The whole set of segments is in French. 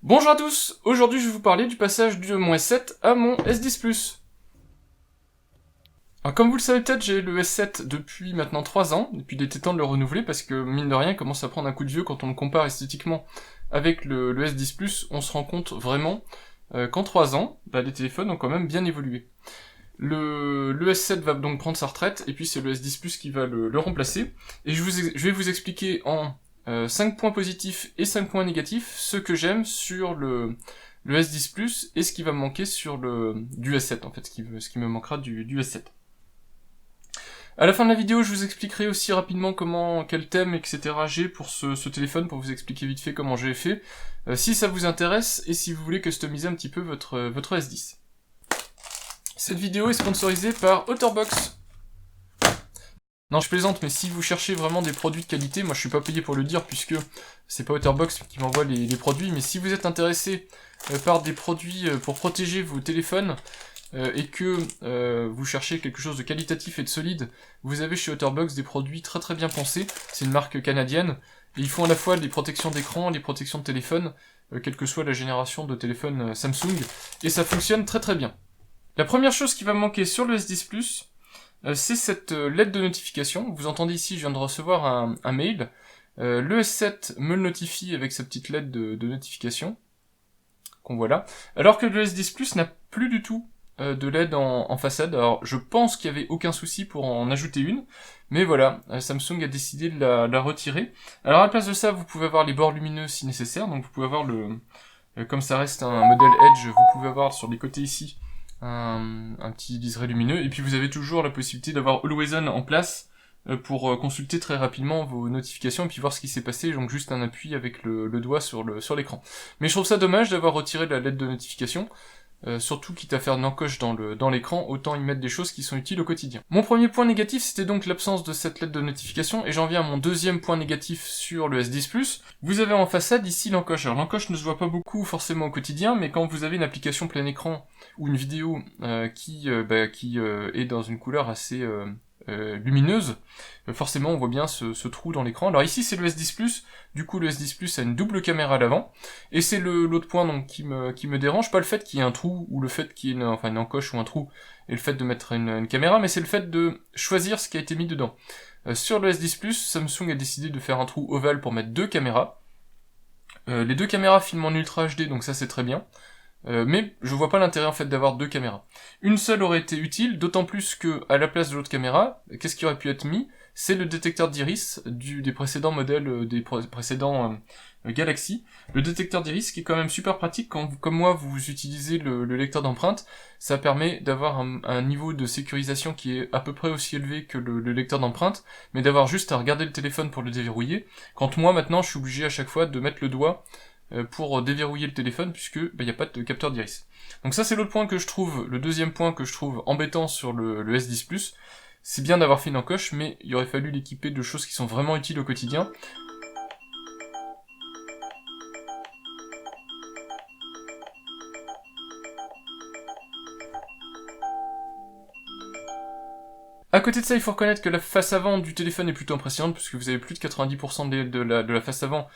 Bonjour à tous, aujourd'hui je vais vous parler du passage de mon S7 à mon S10 Plus. Alors comme vous le savez peut-être, j'ai le S7 depuis maintenant 3 ans, et puis il était temps de le renouveler parce que mine de rien il commence à prendre un coup de vieux quand on le compare esthétiquement avec le S10 Plus, on se rend compte vraiment qu'en 3 ans, les téléphones ont quand même bien évolué. Le S7 va donc prendre sa retraite, et puis c'est le S10 Plus qui va le remplacer, et je vais vous expliquer en 5 points positifs et 5 points négatifs ce que j'aime sur le S10 Plus et ce qui va me manquer sur du S7 en fait, ce qui me manquera du S7. À la fin de la vidéo, je vous expliquerai aussi rapidement quel thème, etc. j'ai pour ce téléphone, pour vous expliquer vite fait comment j'ai fait, si ça vous intéresse et si vous voulez customiser un petit peu votre S10. Cette vidéo est sponsorisée par OtterBox. Non, je plaisante, mais si vous cherchez vraiment des produits de qualité, moi je suis pas payé pour le dire puisque c'est pas OtterBox qui m'envoie les produits, mais si vous êtes intéressé par des produits pour protéger vos téléphones et que vous cherchez quelque chose de qualitatif et de solide, vous avez chez OtterBox des produits très très bien pensés. C'est une marque canadienne et ils font à la fois des protections d'écran, des protections de téléphone, quelle que soit la génération de téléphone Samsung, et ça fonctionne très très bien. La première chose qui va me manquer sur le S10 Plus, c'est cette lettre de notification. Vous entendez ici, je viens de recevoir un mail. Le S7 me le notifie avec sa petite lettre de notification, qu'on voit là. Alors que le S10 Plus n'a plus du tout de LED en façade. Alors je pense qu'il n'y avait aucun souci pour en ajouter une, mais voilà, Samsung a décidé de la retirer. Alors à la place de ça, vous pouvez avoir les bords lumineux si nécessaire, donc vous pouvez avoir comme ça reste un modèle Edge, vous pouvez avoir sur les côtés ici un petit liseré lumineux, et puis vous avez toujours la possibilité d'avoir Always On en place pour consulter très rapidement vos notifications et puis voir ce qui s'est passé, donc juste un appui avec le doigt sur l'écran. Mais je trouve ça dommage d'avoir retiré la lettre de notification, surtout quitte à faire une encoche dans l'écran, autant y mettre des choses qui sont utiles au quotidien. Mon premier point négatif, c'était donc l'absence de cette lettre de notification, et j'en viens à mon deuxième point négatif sur le S10 Plus. Vous avez en façade ici l'encoche. Alors l'encoche ne se voit pas beaucoup forcément au quotidien, mais quand vous avez une application plein écran ou une vidéo qui est dans une couleur assez lumineuse, forcément on voit bien ce trou dans l'écran. Alors ici c'est le S10 Plus, du coup le S10 Plus a une double caméra à l'avant, et c'est l'autre point donc qui me dérange, pas le fait qu'il y ait un trou, ou le fait qu'il y ait une encoche ou un trou, et le fait de mettre une caméra, mais c'est le fait de choisir ce qui a été mis dedans. Sur le S10 Plus, Samsung a décidé de faire un trou ovale pour mettre 2 caméras. Les 2 caméras filment en Ultra HD, donc ça c'est très bien. Mais je vois pas l'intérêt en fait d'avoir 2 caméras. Une seule aurait été utile, d'autant plus que à la place de l'autre caméra, qu'est-ce qui aurait pu être mis? C'est le détecteur d'iris des précédents modèles, des précédents Galaxy. Le détecteur d'iris qui est quand même super pratique quand, comme moi, vous utilisez le lecteur d'empreintes. Ça permet d'avoir un niveau de sécurisation qui est à peu près aussi élevé que le lecteur d'empreintes, mais d'avoir juste à regarder le téléphone pour le déverrouiller. Quand moi maintenant, je suis obligé à chaque fois de mettre le doigt pour déverrouiller le téléphone puisque il n'y a pas de capteur d'iris. Donc ça c'est l'autre point que je trouve, le deuxième point que je trouve embêtant sur le S10 Plus. C'est bien d'avoir fait une encoche, mais il aurait fallu l'équiper de choses qui sont vraiment utiles au quotidien. À côté de ça, il faut reconnaître que la face avant du téléphone est plutôt impressionnante, puisque vous avez plus de 90% de la face avant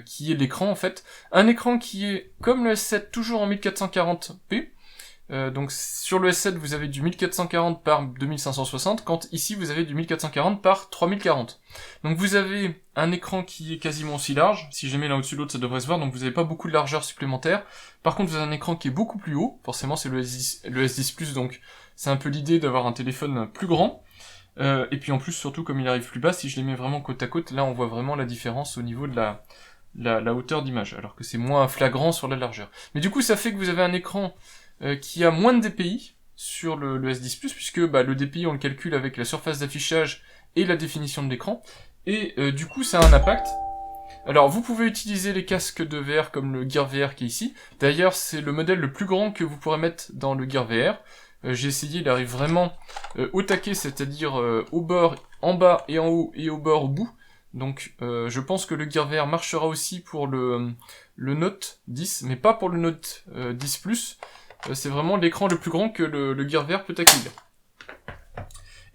qui est l'écran en fait. Un écran qui est, comme le S7, toujours en 1440p. Donc sur le S7, vous avez du 1440 par 2560, quand ici vous avez du 1440 par 3040. Donc vous avez un écran qui est quasiment aussi large, si je les mets l'un au-dessus de l'autre ça devrait se voir, donc vous n'avez pas beaucoup de largeur supplémentaire. Par contre vous avez un écran qui est beaucoup plus haut, forcément c'est le S10 Plus, donc c'est un peu l'idée d'avoir un téléphone plus grand. Et puis en plus, surtout comme il arrive plus bas, si je les mets vraiment côte à côte, là on voit vraiment la différence au niveau de la hauteur d'image, alors que c'est moins flagrant sur la largeur. Mais du coup ça fait que vous avez un écran qui a moins de DPI sur le S10 Plus, puisque le DPI on le calcule avec la surface d'affichage et la définition de l'écran, et du coup ça a un impact. Alors vous pouvez utiliser les casques de VR comme le Gear VR qui est ici, d'ailleurs c'est le modèle le plus grand que vous pourrez mettre dans le Gear VR. J'ai essayé, il arrive vraiment au taquet, c'est-à-dire au bord, en bas et en haut, et au bord, au bout. Donc je pense que le Gear VR marchera aussi pour le Note 10, mais pas pour le Note 10 Plus. C'est vraiment l'écran le plus grand que le Gear VR peut accueillir.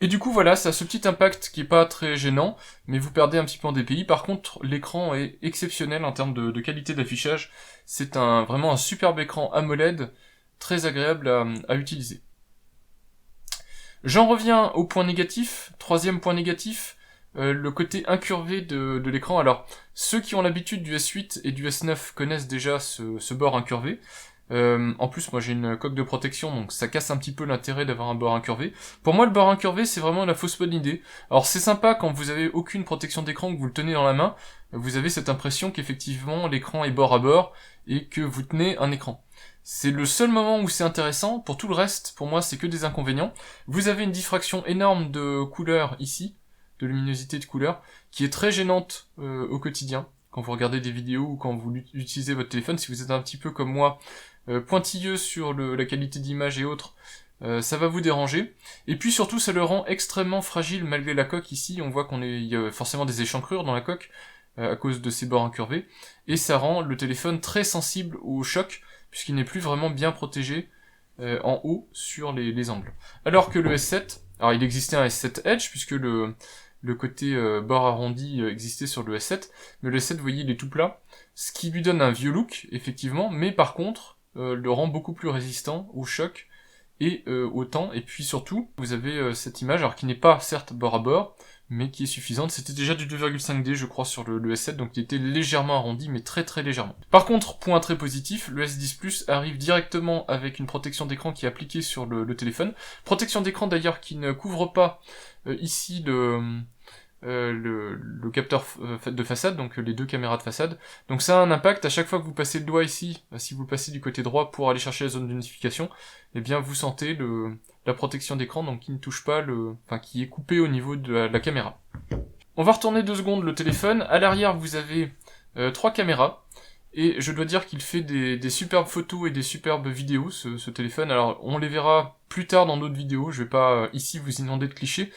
Et du coup, voilà, ça a ce petit impact qui est pas très gênant, mais vous perdez un petit peu en DPI. Par contre, l'écran est exceptionnel en termes de qualité d'affichage. C'est vraiment un superbe écran AMOLED, très agréable à utiliser. J'en reviens au point négatif, troisième point négatif, le côté incurvé de l'écran. Alors, ceux qui ont l'habitude du S8 et du S9 connaissent déjà ce bord incurvé. En plus, moi j'ai une coque de protection, donc ça casse un petit peu l'intérêt d'avoir un bord incurvé. Pour moi, le bord incurvé, c'est vraiment la fausse bonne idée. Alors c'est sympa quand vous avez aucune protection d'écran, que vous le tenez dans la main, vous avez cette impression qu'effectivement l'écran est bord à bord et que vous tenez un écran. C'est le seul moment où c'est intéressant. Pour tout le reste, pour moi, c'est que des inconvénients. Vous avez une diffraction énorme de couleur ici, de luminosité de couleur, qui est très gênante au quotidien. Quand vous regardez des vidéos ou quand vous utilisez votre téléphone, si vous êtes un petit peu comme moi, pointilleux sur la qualité d'image et autres, ça va vous déranger. Et puis surtout, ça le rend extrêmement fragile malgré la coque ici. On voit il y a forcément des échancrures dans la coque à cause de ces bords incurvés. Et ça rend le téléphone très sensible au choc, puisqu'il n'est plus vraiment bien protégé en haut sur les angles. Alors que le S7, alors il existait un S7 Edge, puisque le côté bord arrondi existait sur le S7, mais le S7, vous voyez, il est tout plat, ce qui lui donne un vieux look, effectivement, mais par contre, le rend beaucoup plus résistant au choc et au temps, et puis surtout, vous avez cette image, alors qui n'est pas, certes, bord à bord, mais qui est suffisante. C'était déjà du 2,5D, je crois, sur le S7, donc il était légèrement arrondi, mais très très légèrement. Par contre, point très positif, le S10 Plus arrive directement avec une protection d'écran qui est appliquée sur le téléphone. Protection d'écran d'ailleurs qui ne couvre pas ici le capteur de façade, donc les deux caméras de façade. Donc ça a un impact, à chaque fois que vous passez le doigt ici, si vous le passez du côté droit pour aller chercher la zone de notification, eh bien vous sentez la protection d'écran, donc qui ne touche pas qui est coupé au niveau de la caméra. On va retourner 2 secondes le téléphone. À l'arrière, vous avez 3 caméras. Et je dois dire qu'il fait des superbes photos et des superbes vidéos, ce téléphone. Alors, on les verra plus tard dans d'autres vidéos. Je vais pas ici vous inonder de clichés.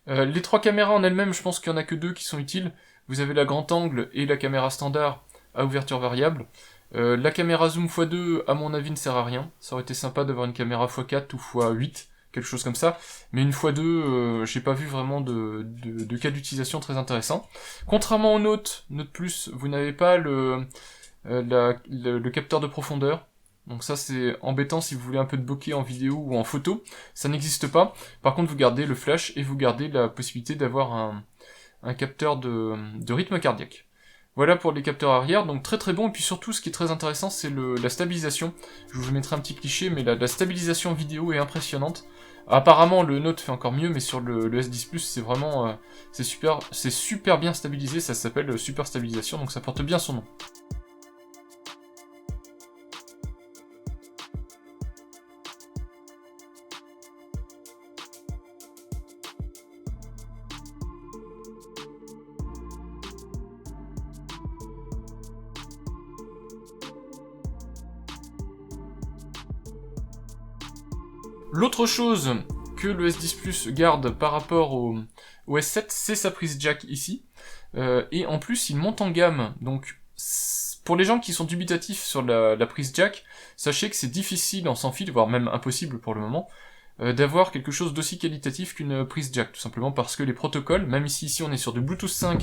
Les 3 caméras en elles-mêmes, je pense qu'il y en a que 2 qui sont utiles. Vous avez la grand angle et la caméra standard à ouverture variable. La caméra zoom x2, à mon avis, ne sert à rien. Ça aurait été sympa d'avoir une caméra x4 ou x8, quelque chose comme ça. Mais une x2, j'ai pas vu vraiment de cas d'utilisation très intéressant. Contrairement au Note Plus, vous n'avez pas le capteur de profondeur. Donc ça c'est embêtant si vous voulez un peu de bokeh en vidéo ou en photo. Ça n'existe pas. Par contre vous gardez le flash et vous gardez la possibilité d'avoir un capteur de rythme cardiaque. Voilà pour les capteurs arrière, donc très très bon, et puis surtout ce qui est très intéressant c'est la stabilisation. Je vous mettrai un petit cliché, mais la stabilisation vidéo est impressionnante. Apparemment le Note fait encore mieux, mais sur le S10 Plus c'est vraiment c'est super bien stabilisé, ça s'appelle super stabilisation, donc ça porte bien son nom. L'autre chose que le S10 Plus garde par rapport au S7, c'est sa prise jack ici. Et en plus, il monte en gamme. Donc, pour les gens qui sont dubitatifs sur la prise jack, sachez que c'est difficile en sans fil, voire même impossible pour le moment, d'avoir quelque chose d'aussi qualitatif qu'une prise jack. Tout simplement parce que les protocoles, même ici on est sur du Bluetooth 5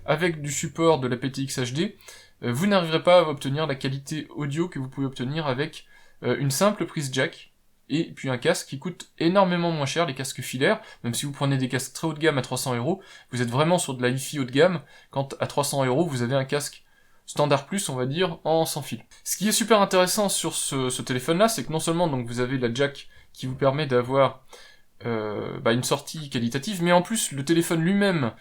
avec du support de la PTX HD, vous n'arriverez pas à obtenir la qualité audio que vous pouvez obtenir avec une simple prise jack. Et puis un casque qui coûte énormément moins cher, les casques filaires, même si vous prenez des casques très haut de gamme à 300€, vous êtes vraiment sur de la hi-fi haut de gamme, quand à 300€, vous avez un casque standard plus, on va dire, en sans fil. Ce qui est super intéressant sur ce téléphone-là, c'est que non seulement donc vous avez la jack qui vous permet d'avoir une sortie qualitative, mais en plus, le téléphone lui-même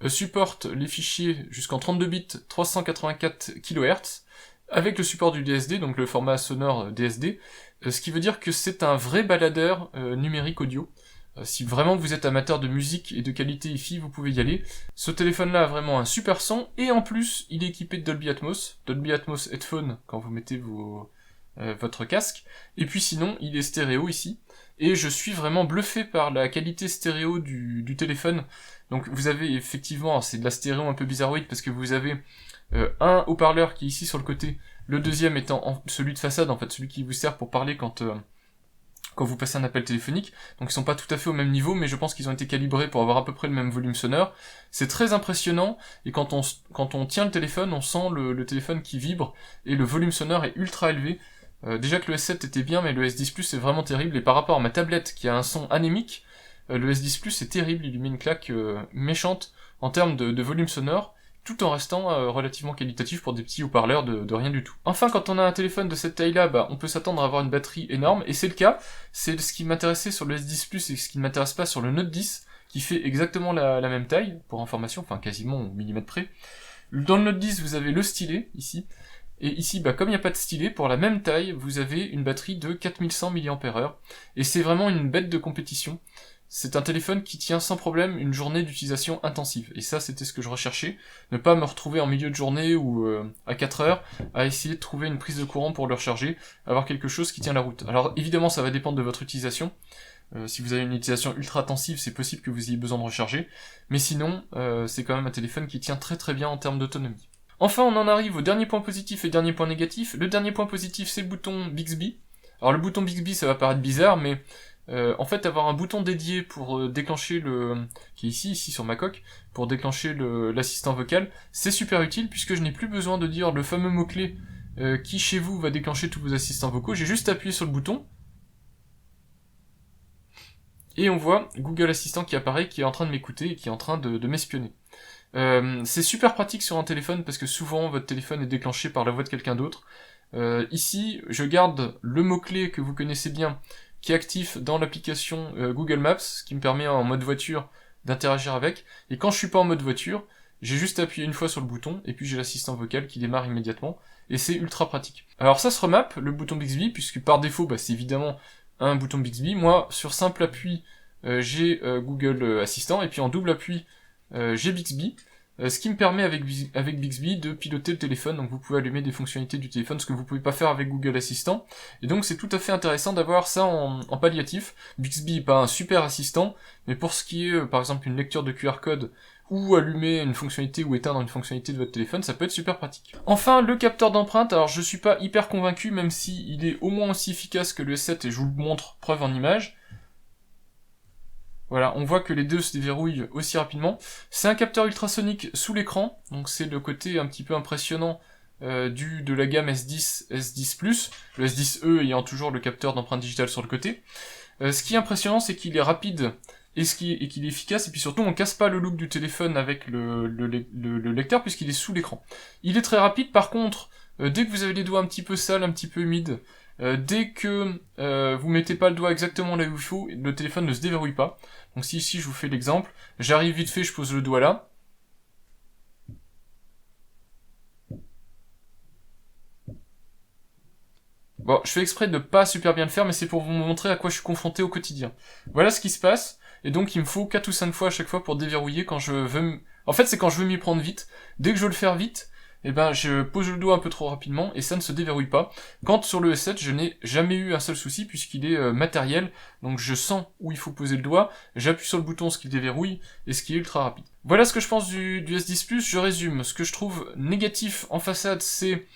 supporte les fichiers jusqu'en 32 bits, 384 kHz, avec le support du DSD, donc le format sonore DSD, ce qui veut dire que c'est un vrai baladeur numérique audio. Si vraiment vous êtes amateur de musique et de qualité hi-fi, vous pouvez y aller. Ce téléphone-là a vraiment un super son, et en plus, il est équipé de Dolby Atmos Headphone quand vous mettez votre casque, et puis sinon, il est stéréo ici, et je suis vraiment bluffé par la qualité stéréo du téléphone. Donc vous avez effectivement, c'est de la stéréo un peu bizarroïde, parce que vous avez un haut-parleur qui est ici sur le côté, le deuxième étant celui de façade, en fait, celui qui vous sert pour parler quand quand vous passez un appel téléphonique, donc ils sont pas tout à fait au même niveau, mais je pense qu'ils ont été calibrés pour avoir à peu près le même volume sonore. C'est très impressionnant, et quand on tient le téléphone, on sent le téléphone qui vibre, et le volume sonore est ultra élevé. Déjà que le S7 était bien, mais le S10 Plus est vraiment terrible, et par rapport à ma tablette qui a un son anémique, le S10 Plus est terrible, il lui met une claque méchante en termes de volume sonore, tout en restant relativement qualitatif pour des petits haut-parleurs de rien du tout. Enfin, quand on a un téléphone de cette taille-là, on peut s'attendre à avoir une batterie énorme, et c'est le cas. C'est ce qui m'intéressait sur le S10 Plus et ce qui ne m'intéresse pas sur le Note 10, qui fait exactement la même taille, pour information, enfin quasiment au millimètre près. Dans le Note 10, vous avez le stylet, ici, et ici, comme il n'y a pas de stylet, pour la même taille, vous avez une batterie de 4100 mAh, et c'est vraiment une bête de compétition. C'est un téléphone qui tient sans problème une journée d'utilisation intensive. Et ça, c'était ce que je recherchais. Ne pas me retrouver en milieu de journée ou à 4 heures à essayer de trouver une prise de courant pour le recharger, avoir quelque chose qui tient la route. Alors évidemment, ça va dépendre de votre utilisation. Si vous avez une utilisation ultra intensive, c'est possible que vous ayez besoin de recharger. Mais sinon, c'est quand même un téléphone qui tient très très bien en termes d'autonomie. Enfin, on en arrive au dernier point positif et dernier point négatif. Le dernier point positif, c'est le bouton Bixby. Alors le bouton Bixby, ça va paraître bizarre, mais en fait, avoir un bouton dédié pour déclencher qui est ici sur ma coque, pour déclencher l'assistant vocal, c'est super utile puisque je n'ai plus besoin de dire le fameux mot-clé qui chez vous va déclencher tous vos assistants vocaux, j'ai juste appuyé sur le bouton, et on voit Google Assistant qui apparaît, qui est en train de m'écouter et qui est en train de m'espionner. C'est super pratique sur un téléphone parce que souvent votre téléphone est déclenché par la voix de quelqu'un d'autre. Ici, je garde le mot-clé que vous connaissez bien, qui est actif dans l'application Google Maps, ce qui me permet en mode voiture d'interagir avec, et quand je suis pas en mode voiture, j'ai juste appuyé une fois sur le bouton, et puis j'ai l'assistant vocal qui démarre immédiatement, et c'est ultra pratique. Alors ça se remap, le bouton Bixby, puisque par défaut, c'est évidemment un bouton Bixby. Moi, sur simple appui, j'ai Google Assistant, et puis en double appui, j'ai Bixby, ce qui me permet avec Bixby de piloter le téléphone, donc vous pouvez allumer des fonctionnalités du téléphone, ce que vous pouvez pas faire avec Google Assistant, et donc c'est tout à fait intéressant d'avoir ça en palliatif. Bixby est pas un super assistant, mais pour ce qui est par exemple une lecture de QR code, ou allumer une fonctionnalité ou éteindre une fonctionnalité de votre téléphone, ça peut être super pratique. Enfin, le capteur d'empreinte, alors je suis pas hyper convaincu, même si il est au moins aussi efficace que le S7, et je vous le montre, preuve en image. Voilà, on voit que les deux se déverrouillent aussi rapidement. C'est un capteur ultrasonique sous l'écran, donc c'est le côté un petit peu impressionnant de la gamme S10, S10+, le S10e ayant toujours le capteur d'empreinte digitale sur le côté. Ce qui est impressionnant, c'est qu'il est rapide et qu'il est efficace, et puis surtout on casse pas le look du téléphone avec le lecteur puisqu'il est sous l'écran. Il est très rapide, par contre, dès que vous avez les doigts un petit peu sales, un petit peu humides, dès que vous mettez pas le doigt exactement là où il faut, le téléphone ne se déverrouille pas. Donc si ici je vous fais l'exemple, j'arrive vite fait, je pose le doigt là. Bon, je fais exprès de pas super bien le faire, mais c'est pour vous montrer à quoi je suis confronté au quotidien. Voilà ce qui se passe, et donc il me faut 4 ou 5 fois à chaque fois pour déverrouiller quand je veux... En fait, c'est quand je veux m'y prendre vite. Dès que je veux le faire vite, je pose le doigt un peu trop rapidement et ça ne se déverrouille pas. Quand sur le S7, je n'ai jamais eu un seul souci puisqu'il est matériel, donc je sens où il faut poser le doigt, j'appuie sur le bouton, ce qui déverrouille, et ce qui est ultra rapide. Voilà ce que je pense du S10+, je résume. Ce que je trouve négatif en façade, c'est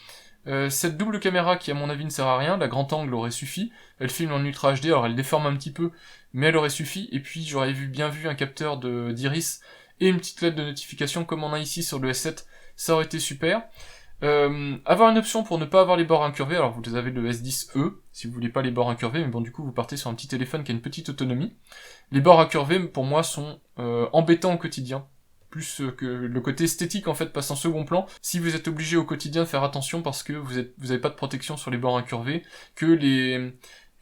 cette double caméra qui à mon avis ne sert à rien. La grand angle aurait suffi, elle filme en Ultra HD, alors elle déforme un petit peu, mais elle aurait suffi, et puis j'aurais bien vu un capteur d'iris et une petite lettre de notification comme on a ici sur le S7, ça aurait été super. Avoir une option pour ne pas avoir les bords incurvés, alors vous avez le S10e, si vous voulez pas les bords incurvés, mais bon du coup vous partez sur un petit téléphone qui a une petite autonomie. Les bords incurvés pour moi sont embêtants au quotidien, plus que le côté esthétique en fait passe en second plan. Si vous êtes obligé au quotidien de faire attention parce que vous avez pas de protection sur les bords incurvés, que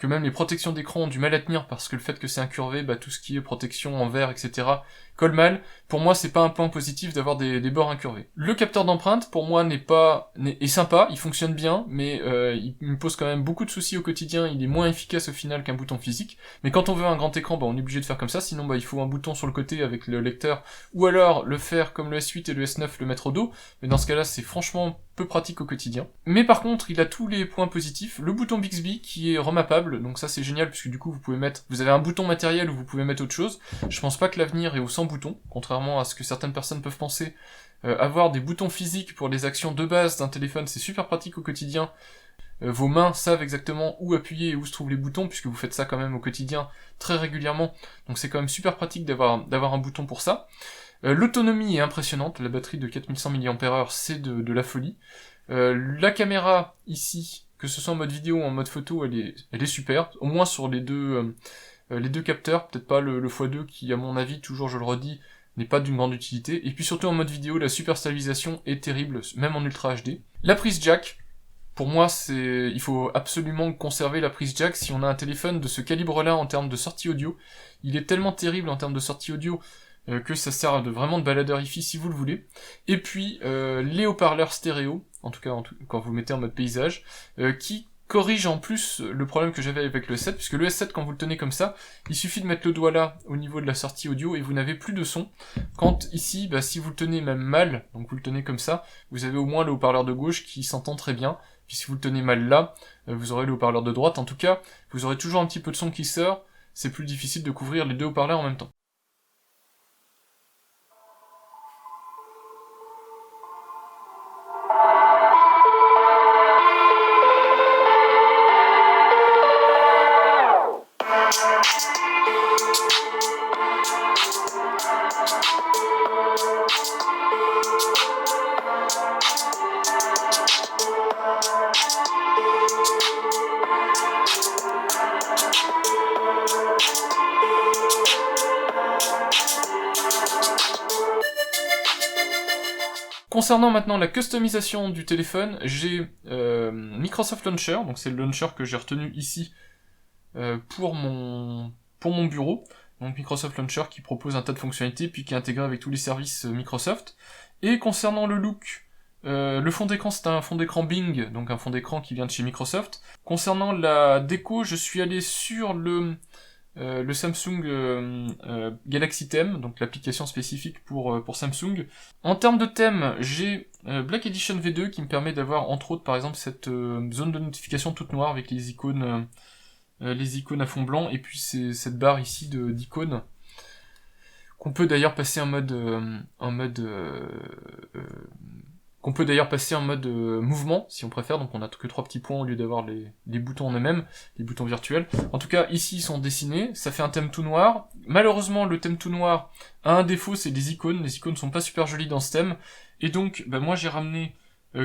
même les protections d'écran ont du mal à tenir parce que le fait que c'est incurvé, tout ce qui est protection en verre, etc. colle mal. Pour moi, c'est pas un point positif d'avoir des bords incurvés. Le capteur d'empreinte, pour moi, est sympa, il fonctionne bien, mais il me pose quand même beaucoup de soucis au quotidien, il est moins efficace au final qu'un bouton physique. Mais quand on veut un grand écran, on est obligé de faire comme ça, sinon il faut un bouton sur le côté avec le lecteur, ou alors le faire comme le S8 et le S9, le mettre au dos, mais dans ce cas-là, c'est franchement peu pratique au quotidien. Mais par contre, il a tous les points positifs. Le bouton Bixby qui est remappable, donc ça c'est génial puisque du coup vous avez un bouton matériel où vous pouvez mettre autre chose. Je pense pas que l'avenir est au sans bouton, contrairement à ce que certaines personnes peuvent penser. Avoir des boutons physiques pour les actions de base d'un téléphone, c'est super pratique au quotidien. vos mains savent exactement où appuyer et où se trouvent les boutons, puisque vous faites ça quand même au quotidien très régulièrement, donc c'est quand même super pratique d'avoir un bouton pour ça. L'autonomie est impressionnante, la batterie de 4100 mAh c'est de la folie. La caméra ici, que ce soit en mode vidéo ou en mode photo, elle est super, au moins sur les deux capteurs, peut-être pas le x2 qui à mon avis, toujours je le redis, n'est pas d'une grande utilité, et puis surtout en mode vidéo, la super stabilisation est terrible, même en Ultra HD. La prise jack, pour moi il faut absolument conserver la prise jack si on a un téléphone de ce calibre-là en termes de sortie audio. Il est tellement terrible en termes de sortie audio que ça sert vraiment de baladeur hi-fi si vous le voulez. Et puis les haut-parleurs stéréo, en tout cas quand vous le mettez en mode paysage, qui corrige en plus le problème que j'avais avec le S7, puisque le S7 quand vous le tenez comme ça, il suffit de mettre le doigt là au niveau de la sortie audio et vous n'avez plus de son. Quand ici, si vous le tenez même mal, donc vous le tenez comme ça, vous avez au moins le haut-parleur de gauche qui s'entend très bien, puis si vous le tenez mal là, vous aurez le haut-parleur de droite. En tout cas, vous aurez toujours un petit peu de son qui sort, c'est plus difficile de couvrir les deux haut-parleurs en même temps. Concernant maintenant la customisation du téléphone, j'ai Microsoft Launcher, donc c'est le launcher que j'ai retenu ici pour mon bureau. Donc Microsoft Launcher qui propose un tas de fonctionnalités, puis qui est intégré avec tous les services Microsoft. Et concernant le look, le fond d'écran c'est un fond d'écran Bing, donc un fond d'écran qui vient de chez Microsoft. Concernant la déco, je suis allé sur le Samsung Galaxy Theme, donc l'application spécifique pour Samsung. En termes de thème, j'ai Black Edition V2 qui me permet d'avoir entre autres par exemple cette zone de notification toute noire avec les icônes à fond blanc, et puis cette barre ici d'icônes qu'on peut d'ailleurs passer en mode qu'on peut d'ailleurs passer en mode mouvement, si on préfère, donc on a que 3 petits points au lieu d'avoir les boutons en eux-mêmes, les boutons virtuels. En tout cas, ici, ils sont dessinés, ça fait un thème tout noir. Malheureusement, le thème tout noir a un défaut, c'est les icônes sont pas super jolies dans ce thème, et donc, moi j'ai ramené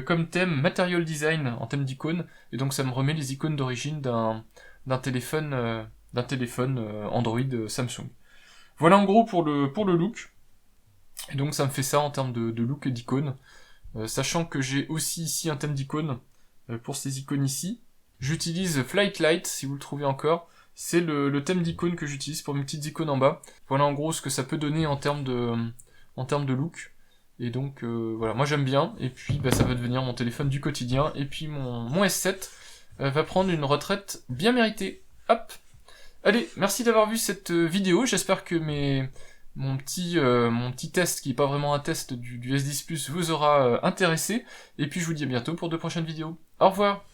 comme thème Material Design en thème d'icônes, et donc ça me remet les icônes d'origine d'un téléphone Android Samsung. Voilà en gros pour le look, et donc ça me fait ça en termes de look et d'icônes. Sachant que j'ai aussi ici un thème d'icône pour ces icônes ici. J'utilise Flight Light, si vous le trouvez encore. C'est le thème d'icône que j'utilise pour mes petites icônes en bas. Voilà en gros ce que ça peut donner en termes de look. Et donc voilà, moi j'aime bien. Et puis ça va devenir mon téléphone du quotidien. Et puis mon S7 va prendre une retraite bien méritée. Hop. Allez, merci d'avoir vu cette vidéo. J'espère que mon petit test, qui est pas vraiment un test du S10 Plus, vous aura intéressé, et puis je vous dis à bientôt pour de prochaines vidéos. Au revoir!